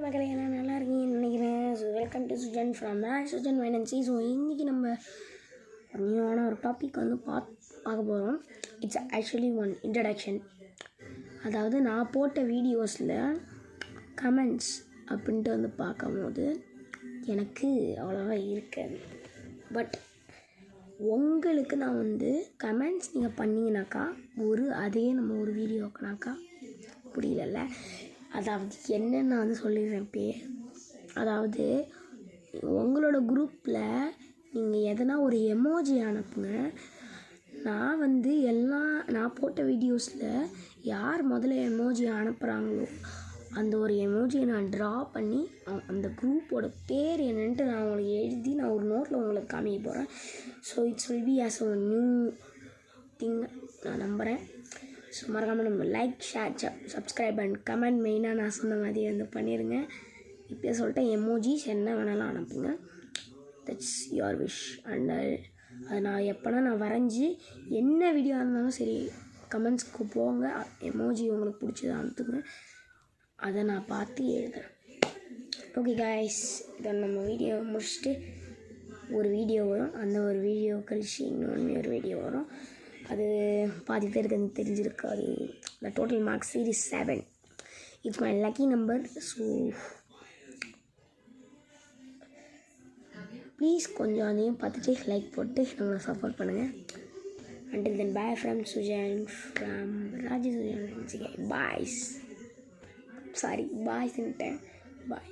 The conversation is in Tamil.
மக்களே எல்லாம் நல்லா இருக்கீங்கன்னு நினைக்கிறேன். So welcome to Sujan from Sujan வைனன்சி. ஸோ இன்றைக்கி நம்ம நியூவான ஒரு டாபிக் வந்து பார்க்க போகிறோம். It's actually one introduction. அதாவது நான் போட்ட வீடியோஸில் கமெண்ட்ஸ் அப்படின்ட்டு வந்து பார்க்கும்போது எனக்கு அவ்வளோவா இருக்காது. பட் உங்களுக்கு நான் வந்து கமெண்ட்ஸ் நீங்கள் பண்ணிங்கனாக்கா அதே நம்ம ஒரு வீடியோக்குனாக்கா புரியலல்ல. அதாவது என்னென்னு நான் வந்து சொல்லிடுறேன் இப்போயே. அதாவது உங்களோட குரூப்பில் நீங்கள் எதனா ஒரு எமோஜி அனுப்புங்க. நான் வந்து நான் போட்ட வீடியோஸில் யார் முதல்ல எமோஜி அனுப்புகிறாங்களோ அந்த ஒரு எமோஜியை நான் ட்ரா பண்ணி அந்த குரூப்போட பேர் என்னன்ட்டு நான் உங்களுக்கு எழுதி நான் ஒரு நோட்டில் உங்களுக்கு காமிக்க போகிறேன். So it's will be as a new thing நான் நம்புகிறேன். ஸோ மறக்காமல் நம்ம like, share, subscribe and comment மெயினாக நான் சொன்ன மாதிரி வந்து பண்ணிடுங்க. இப்போ சொல்லிட்டேன், எமோஜிஸ் என்ன வேணாலும் அனுப்புங்க. That's your wish. அண்ட் அது நான் எப்போனா நான் வரைஞ்சி என்ன வீடியோ இருந்தாலும் சரி கமெண்ட்ஸ்க்கு போங்க. எமோஜி உங்களுக்கு பிடிச்சதை அனுப்புங்க, அதை நான் பார்த்து எழுதுறேன். ஓகே காய்ஸ், இதை நம்ம வீடியோ முடிச்சுட்டு ஒரு வீடியோ வரும். அந்த ஒரு வீடியோ கழிச்சு இன்னொரு வீடியோ வரும். அது பாதி பேருக்கு வந்து தெரிஞ்சிருக்காது. The total marks series 7. It's my lucky number. So please கொஞ்சம் அதையும் பார்த்துட்டு லைக் போட்டு நம்மளை சப்போர்ட் பண்ணுங்கள். Until then bye from Sujan from Rajasujan. Boys, sorry பாய்ஸ்ன்ட்டேன். பாய்.